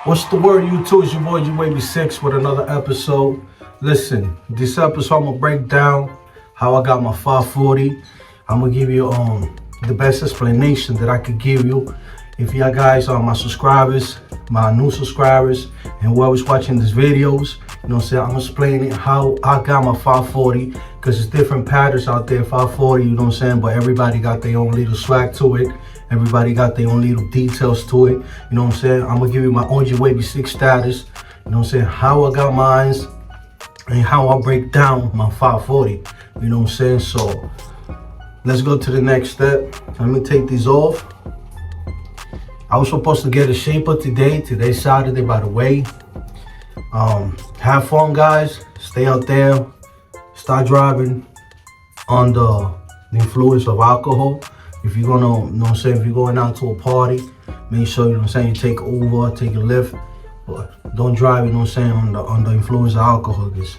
What's the word, YouTube? It's your boy G-Wavy6 with another episode. Listen, this episode I'm gonna break down how I got my 540. I'm gonna give you the best explanation that I could give you. If y'all guys are my subscribers, my new subscribers, and whoever's watching these videos, you know what I'm saying, I'm explaining how I got my 540, because there's different patterns out there, 540, you know what I'm saying, but everybody got their own little swag to it. Everybody got their own little details to it, you know what I'm saying. I'm gonna give you my OG Wavy 6 status, you know what I'm saying, how I got mine, and how I break down my 540, you know what I'm saying. So let's go to the next step. Let me take these off. I was supposed to get a shaper today. Today's Saturday, by the way. Have fun, guys. Stay out there. Start driving under the influence of alcohol. If you're gonna, you know what I'm saying, if you're going out to a party, make sure, you know what I'm saying, you take Uber, take a Lyft, but don't drive, you know what I'm saying, under influence of alcohol, because,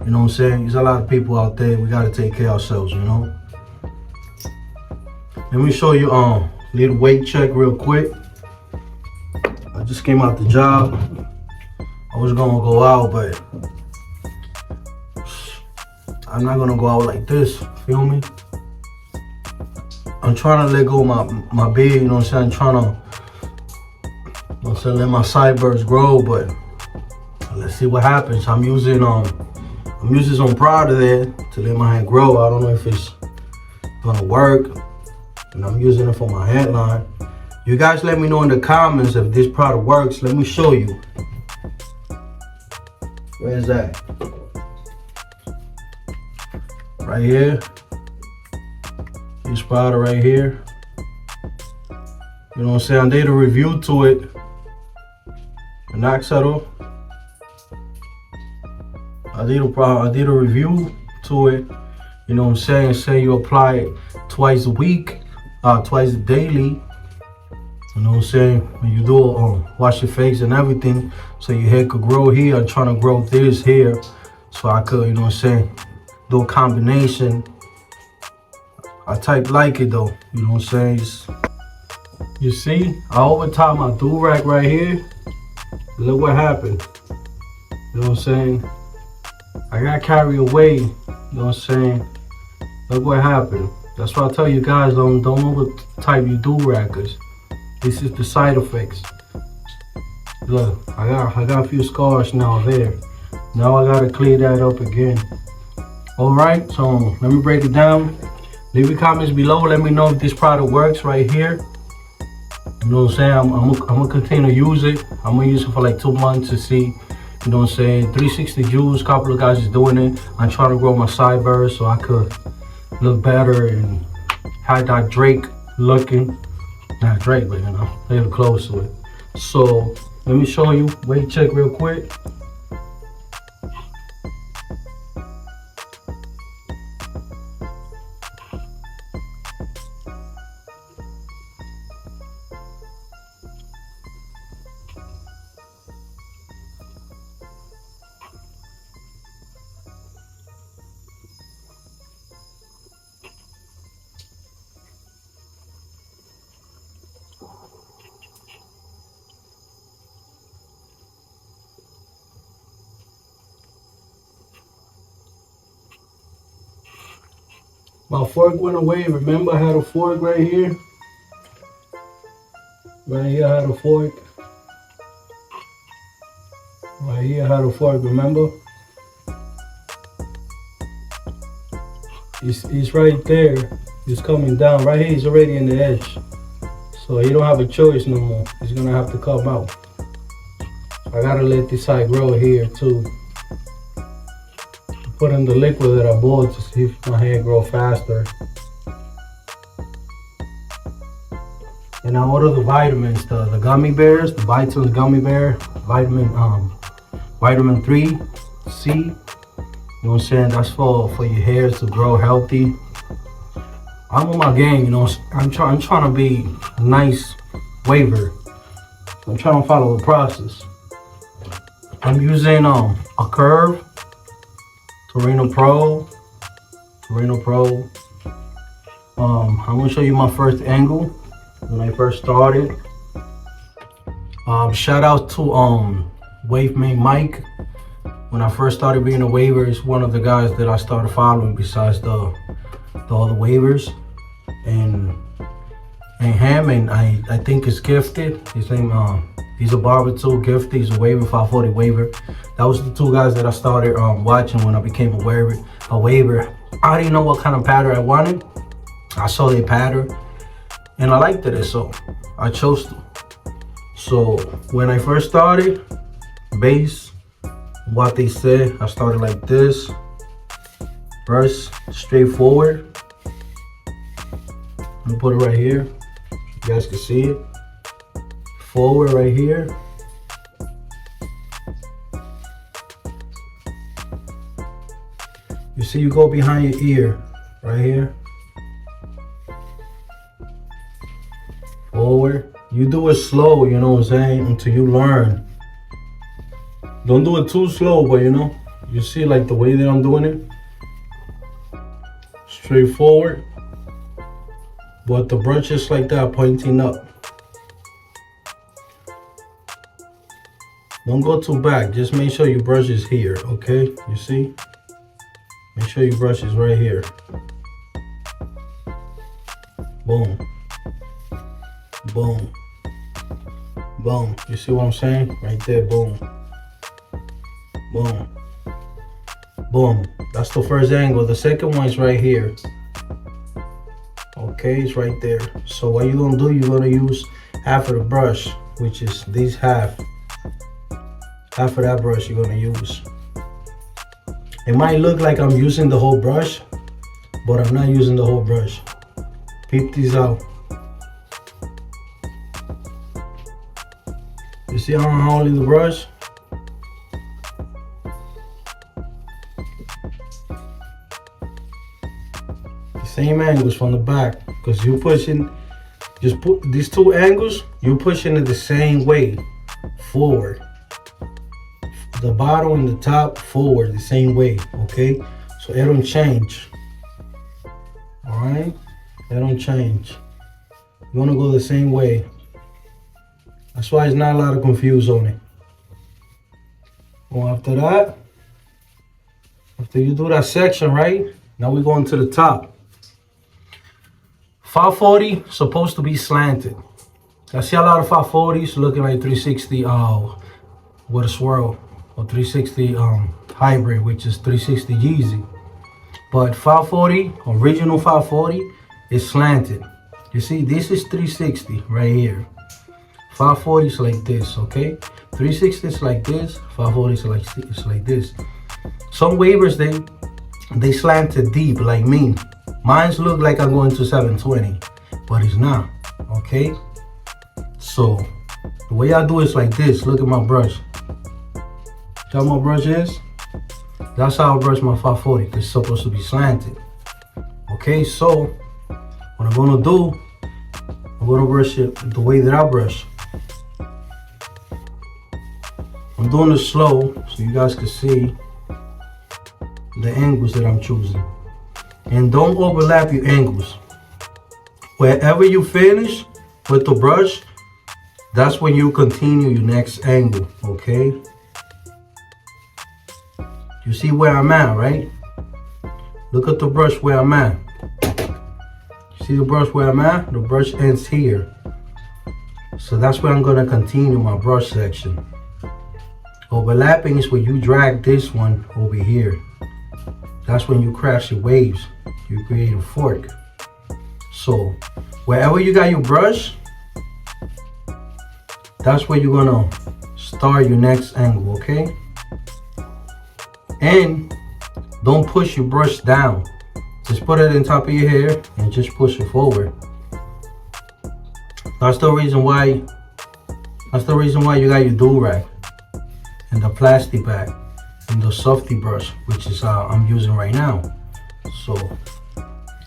you know what I'm saying, there's a lot of people out there. We gotta take care of ourselves, you know. Let me show you little weight check real quick. I just came out the job. I was gonna go out, but I'm not gonna go out like this, feel me? I'm trying to let go of my beard, you know what I'm saying? I'm trying to, you know what I'm saying, let my sideburns grow, but let's see what happens. I'm using some product there to let my hair grow. I don't know if it's gonna work, and I'm using it for my hairline. You guys let me know in the comments if this product works. Let me show you. Where is that? Right here. This product right here. You know what I'm saying? I did a review to it. An axle. I did a review to it. You know what I'm saying? Say you apply it twice a week, twice daily. You know what I'm saying? When you do wash your face and everything, so your hair could grow here. I'm trying to grow this here, so I could, you know what I'm saying, do a combination. I type like it though, you know what I'm saying? You see, I overtied my do-rag right here. Look what happened. You know what I'm saying? I got carried away, you know what I'm saying? Look what happened. That's why I tell you guys, don't over type your do-rag, cause this is the side effects. Look, I got a few scars now there. Now I gotta clear that up again. Alright, so let me break it down. Leave your comments below. Let me know if this product works right here. You know what I'm saying? I'm gonna continue to use it. I'm gonna use it for like 2 months to see. You know what I'm saying? 360 Juice, a couple of guys is doing it. I'm trying to grow my sideburns so I could look better and have that Drake looking. Not Drake, but you know, a little close to it. So let me show you. Weight check real quick. My fork went away. Remember, I had a fork right here. Right here, I had a fork. Right here, I had a fork. Remember? It's right there. It's coming down. Right here, it's already in the edge. So you don't have a choice no more. It's gonna have to come out. I gotta let this side grow here too. Put in the liquid that I bought to see if my hair grow faster. And I ordered the vitamins, the gummy bears, the Vitamins gummy bear, vitamin 3C. You know what I'm saying? That's for your hairs to grow healthy. I'm on my game, you know. I'm trying to be a nice waver. I'm trying to follow the process. I'm using a curve. Torino Pro. I'm gonna show you my first angle when I first started. Shout out to Wave Main Mike. When I first started being a waver, it's one of the guys that I started following besides the other waivers. And him, and I think it's Gifted. His name, he's a barber too. Gifted, he's a waver, 540 waver. That was the two guys that I started watching when I became a waver. I didn't know what kind of pattern I wanted. I saw their pattern and I liked it, so I chose to. So when I first started, base, what they said, I started like this. Brush straight forward. I'm gonna put it right here. You guys can see it. Forward right here. You see, you go behind your ear, right here. Forward. You do it slow, you know what I'm saying, until you learn. Don't do it too slow, but you see like the way that I'm doing it. Straight forward. But the brush is like that, pointing up. Don't go too back, just make sure your brush is here, okay? You see? Make sure your brush is right here. Boom. Boom. Boom. You see what I'm saying? Right there, boom. Boom. Boom. That's the first angle. The second one is right here. Okay, it's right there. So what you're gonna do, you're gonna use half of the brush, which is this half. Half of that brush you're gonna use. It might look like I'm using the whole brush, but I'm not using the whole brush. Peep these out. You see how I'm holding the brush? The same angles from the back, because you're pushing, just put these two angles, you're pushing it the same way, forward. The bottom and the top forward the same way, okay? So it don't change. All right, it don't change. You wanna go the same way. That's why there's not a lot of confuse on it. Well, after that, after you do that section, right? Now we're going to the top. 540 supposed to be slanted. I see a lot of 540s looking like 360 with a swirl. Or 360 hybrid, which is 360 Yeezy. But 540, original 540, is slanted. You see, this is 360 right here. 540 is like this, okay? 360 is like this, 540 is like this. Some waivers, they slanted deep like me. Mine's look like I'm going to 720, but it's not, okay? So the way I do it is like this. Look at my brush. See how my brush is? That's how I brush my 540, because it's supposed to be slanted. Okay, so what I'm gonna do, I'm gonna brush it the way that I brush. I'm doing it slow so you guys can see the angles that I'm choosing. And don't overlap your angles. Wherever you finish with the brush, that's when you continue your next angle, okay? You see where I'm at, right? Look at the brush where I'm at. See the brush where I'm at? The brush ends here. So that's where I'm gonna continue my brush section. Overlapping is when you drag this one over here. That's when you crash your waves. You create a fork. So wherever you got your brush, that's where you're gonna start your next angle, okay? And don't push your brush down. Just put it on top of your hair and just push it forward. That's the reason why you got your do-rag and the plastic bag and the softy brush, which is I'm using right now. So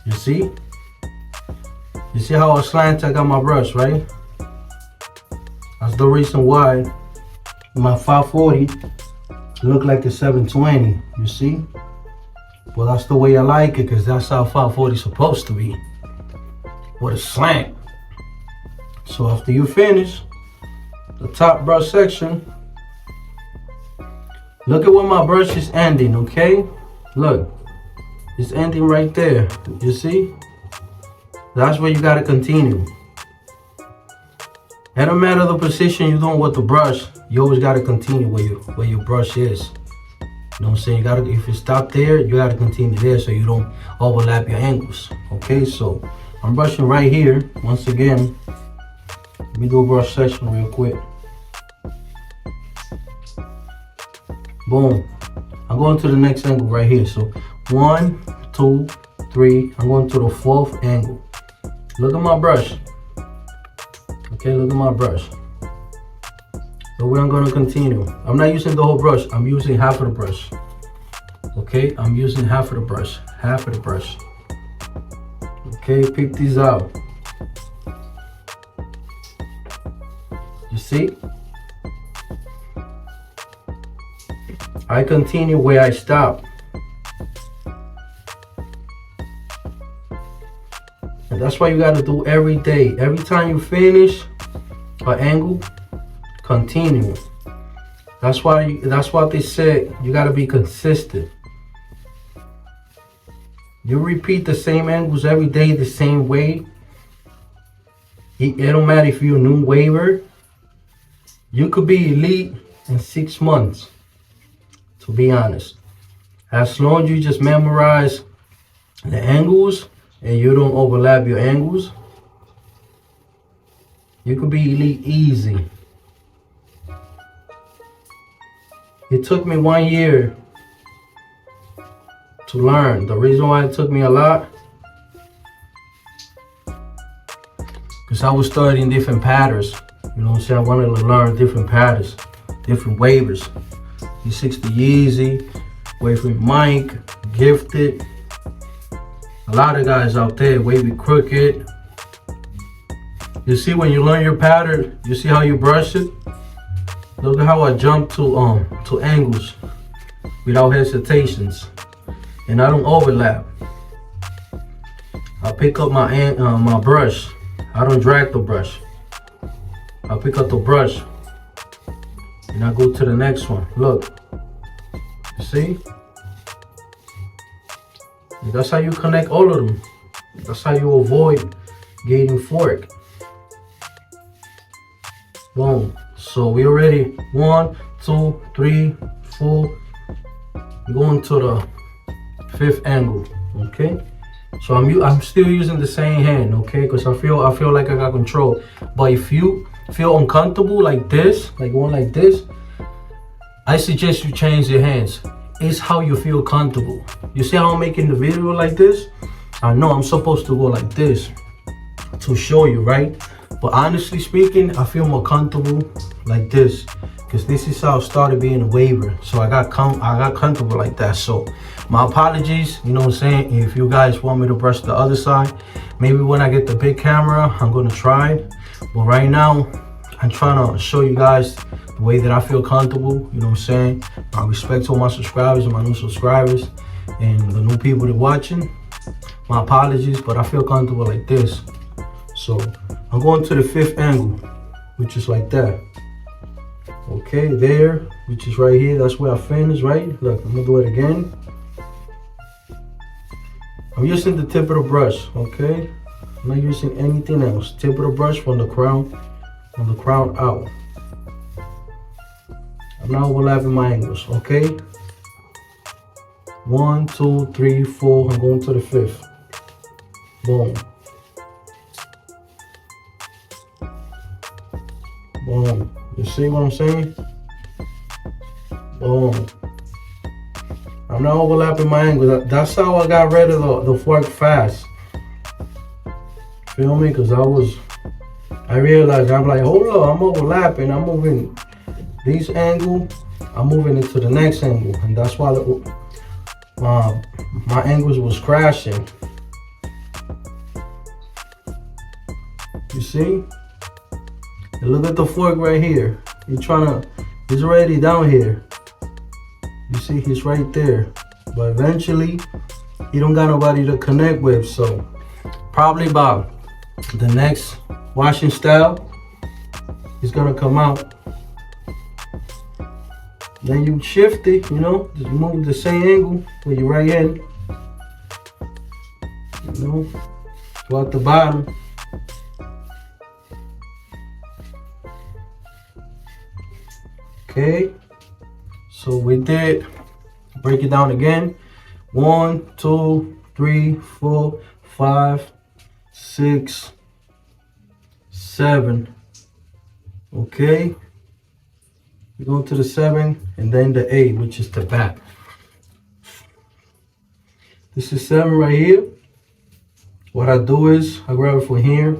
you see how I slant I got my brush, right? That's the reason why my 540 look like a 720, you see? Well, that's the way I like it, because that's how 540 is supposed to be, with a slant. So after you finish, the top brush section, look at where my brush is ending, okay? Look, it's ending right there. You see? That's where you gotta continue. It don't matter the position you're doing with the brush, you always gotta continue where your brush is. You know what I'm saying? You gotta, if you stop there, you gotta continue there so you don't overlap your angles. Okay, so I'm brushing right here. Once again, let me do a brush section real quick. Boom. I'm going to the next angle right here. So 1, 2, 3. I'm going to the 4th angle. Look at my brush. Okay, look at my brush. So we're gonna continue. I'm not using the whole brush. I'm using half of the brush. Okay, I'm using half of the brush. Half of the brush. Okay, pick these out. You see? I continue where I stop. And that's what you gotta do every day. Every time you finish an angle, continue. That's what they said. You gotta be consistent. You repeat the same angles every day the same way. It don't matter if you're a new waver. You could be elite in 6 months, to be honest. As long as you just memorize the angles and you don't overlap your angles, you could be elite easy. It took me 1 year to learn. The reason why it took me a lot, because I was studying different patterns. You know what I'm saying? I wanted to learn different patterns, different waivers. E60 Easy, Waving Mike, Gifted. A lot of guys out there, Wavy Crooked. You see when you learn your pattern, you see how you brush it? Look at how I jump to angles without hesitations, and I don't overlap. I pick up my brush. I don't drag the brush. I pick up the brush and I go to the next one. Look, you see? And that's how you connect all of them. That's how you avoid getting fork. Boom. So we already 1, 2, 3, 4. We're going to the 5th angle. Okay. So I'm still using the same hand. Okay, because I feel like I got control. But if you feel uncomfortable like this, like going like this, I suggest you change your hands. It's how you feel comfortable. You see how I'm making the video like this? I know I'm supposed to go like this to show you, right? But honestly speaking, I feel more comfortable like this, because this is how I started being a waver. So I got comfortable like that. So my apologies, you know what I'm saying? If you guys want me to brush the other side, maybe when I get the big camera, I'm gonna try it. But right now, I'm trying to show you guys the way that I feel comfortable, you know what I'm saying? I respect to all my subscribers and my new subscribers and the new people that are watching. My apologies, but I feel comfortable like this. So I'm going to the 5th angle, which is like that. Okay, there, which is right here. That's where I finished, right? Look, I'm gonna do it again. I'm using the tip of the brush, okay? I'm not using anything else. Tip of the brush from the crown out. I'm not overlapping my angles, okay? 1, 2, 3, 4. I'm going to the 5th. Boom. Boom. You see what I'm saying? Boom. I'm not overlapping my angles. That's how I got rid of the fork fast. Feel me? Because I realized, I'm like, hold on, I'm overlapping. I'm moving this angle. I'm moving it to the next angle. And that's why my angles was crashing. You see? And look at the fork right here. He's already down here. You see, he's right there. But eventually, he don't got nobody to connect with. So probably about the next washing style, it's gonna come out. Then you shift it, you know, just move the same angle with your right hand. You know, go at the bottom. Okay, so we did, break it down again. 1, 2, 3, 4, 5, 6, 7. Okay, we go to the 7 and then the 8, which is the back. This is 7 right here. What I do is I grab it from here.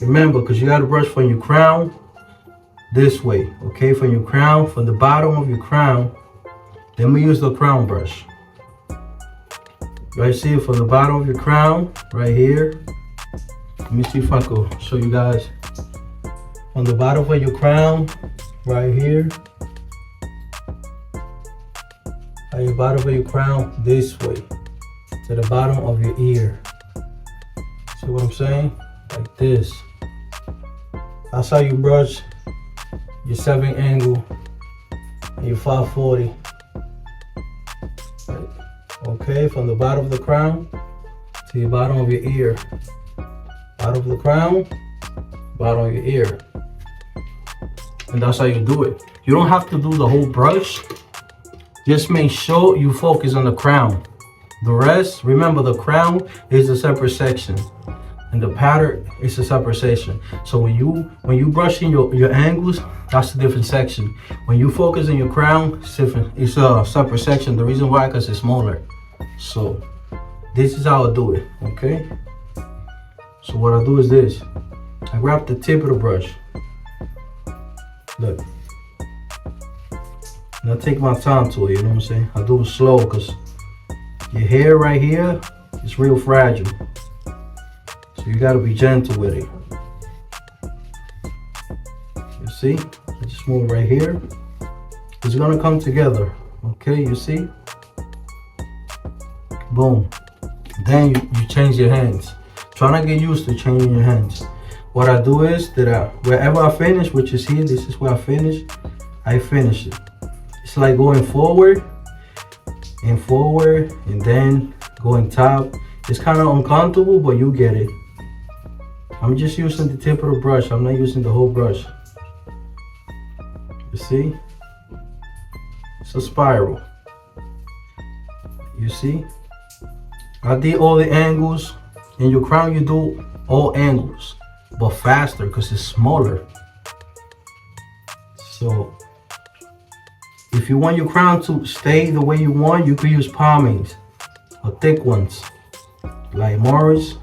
Remember, because you got to brush from your crown this way, okay? From your crown, from the bottom of your crown. Let me use the crown brush. Right, see it from the bottom of your crown, right here. Let me see if I can show you guys. From the bottom of your crown, right here. At the bottom of your crown, this way. To the bottom of your ear. See what I'm saying? Like this. That's how you brush your 7 angle and your 540. Right. Okay, from the bottom of the crown to the bottom of your ear. Bottom of the crown, bottom of your ear. And that's how you do it. You don't have to do the whole brush. Just make sure you focus on the crown. The rest, remember, the crown is a separate section. And the pattern is a separate section. So when you brushing your angles, that's a different section. When you focus on your crown, it's a separate section. The reason why, because it's smaller. So this is how I do it, okay? So what I do is this. I grab the tip of the brush. Look. And I take my time to it, you know what I'm saying? I do it slow because your hair right here is real fragile. So you gotta be gentle with it. You see? I just move right here. It's gonna come together. Okay, you see? Boom. Then you change your hands. Try not to get used to changing your hands. What I do is that wherever I finish, which is here, this is where I finish it. It's like going forward, and then going top. It's kind of uncomfortable, but you get it. I'm just using the tip of the brush. I'm not using the whole brush. You see? It's a spiral. You see? I did all the angles. In your crown, you do all angles, but faster because it's smaller. So if you want your crown to stay the way you want, you could use pomades or thick ones like Morris.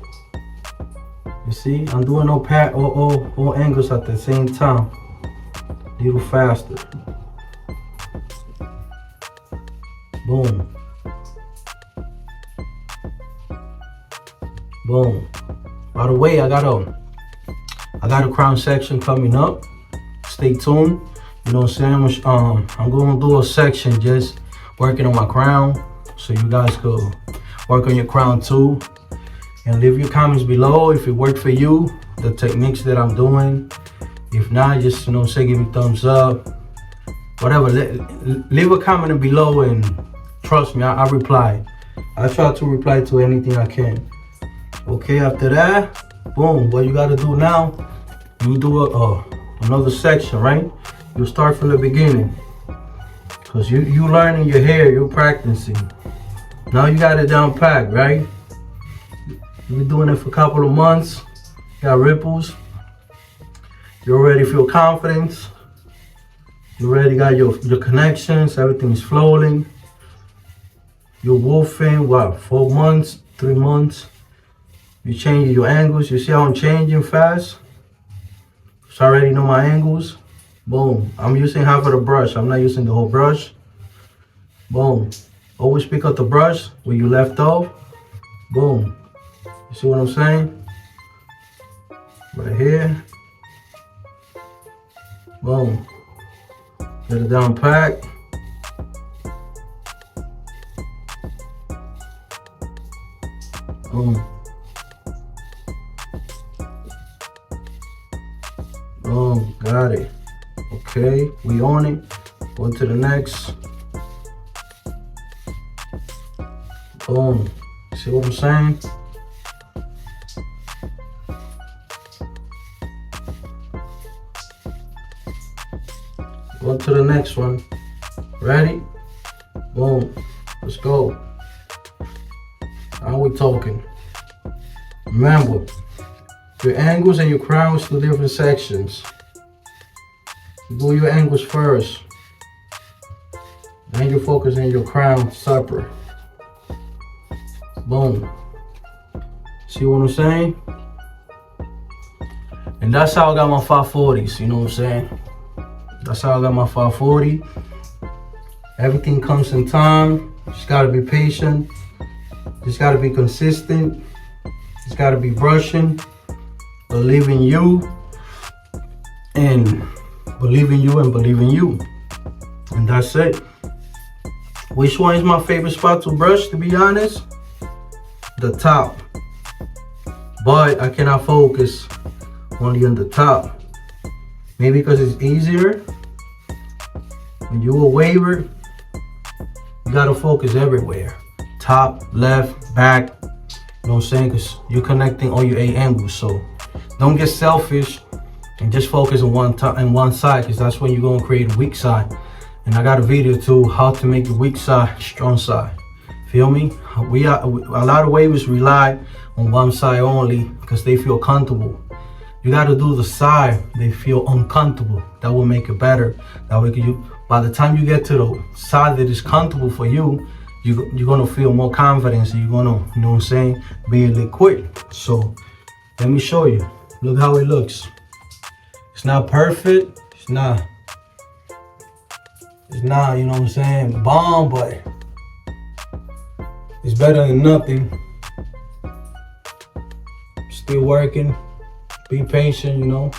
You see, I'm doing all angles at the same time, a little faster. Boom. Boom. By the way, I got a crown section coming up. Stay tuned. You know what I'm saying? I'm going to do a section just working on my crown, so you guys could work on your crown too. And leave your comments below if it worked for you, the techniques that I'm doing. If not, just, you know, say give me thumbs up. Whatever. Leave a comment below, and trust me, I reply. I try to reply to anything I can. Okay, after that, boom, what you gotta do now, you do another section, right? You start from the beginning. Because you learning your hair, you're practicing. Now you got it down packed, right? You've been doing it for a couple of months. Got ripples. You already feel confidence. You already got your connections. Everything is flowing. You're wolfing, what, 4 months, 3 months? You change your angles. You see how I'm changing fast? So I already know my angles. Boom. I'm using half of the brush. I'm not using the whole brush. Boom. Always pick up the brush where you left off. Boom. You see what I'm saying? Right here. Boom. Get it down packed. Boom. Boom. Got it. Okay, we on it. Go to the next. Boom. See what I'm saying? Go to the next one. Ready? Boom. Let's go. Now we talking. Remember, your angles and your crowns to different sections. Do your angles first. Then you focus on your crown separate. Boom. See what I'm saying? And that's how I got my 540s, you know what I'm saying? That's how I got my 540. Everything comes in time. Just gotta be patient. Just gotta be consistent. Just gotta be brushing. Believe in you. And believe in you and believe in you. And that's it. Which one is my favorite spot to brush, to be honest? The top. But I cannot focus only on the top. Maybe because it's easier. When you a waver, you gotta focus everywhere. Top, left, back. You know what I'm saying? Because you're connecting all your 8 angles. So don't get selfish and just focus on one side, because that's when you're gonna create a weak side. And I got a video too, how to make your weak side strong side. Feel me? A lot of wavers rely on one side only because they feel comfortable. You got to do the side they feel uncomfortable. That will make it better. That way, by the time you get to the side that is comfortable for you, you're gonna feel more confidence, and you're gonna, you know what I'm saying, be able to quit. So let me show you. Look how it looks. It's not perfect. It's not, you know what I'm saying, bomb, but it's better than nothing. Still working. Be patient, you know.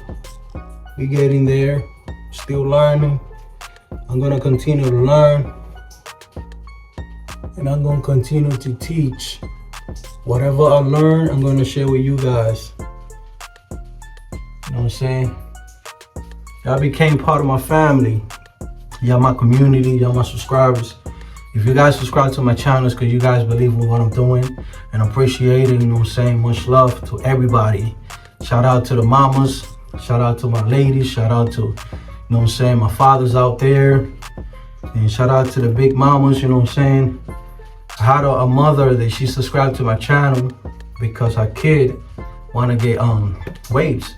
We getting there. Still learning. I'm gonna continue to learn. And I'm gonna continue to teach. Whatever I learn, I'm gonna share with you guys. You know what I'm saying? Y'all became part of my family. Y'all my community, y'all my subscribers. If you guys subscribe to my channel, it's because you guys believe in what I'm doing. And I appreciate it, you know what I'm saying? Much love to everybody. Shout out to the mamas. Shout out to my ladies. Shout out to, you know what I'm saying, my fathers out there. And shout out to the big mamas, you know what I'm saying? I had a mother that she subscribed to my channel because her kid wanna get waves.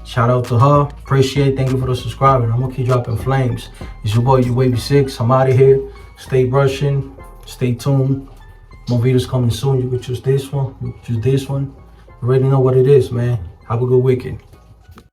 Shout out to her. Appreciate. Thank you for the subscribing. I'm gonna keep dropping flames. It's your boy, your Wavy 6. I'm out of here. Stay brushing. Stay tuned. More videos coming soon. You can choose this one. You can choose this one. You already know what it is, man. Have a good weekend.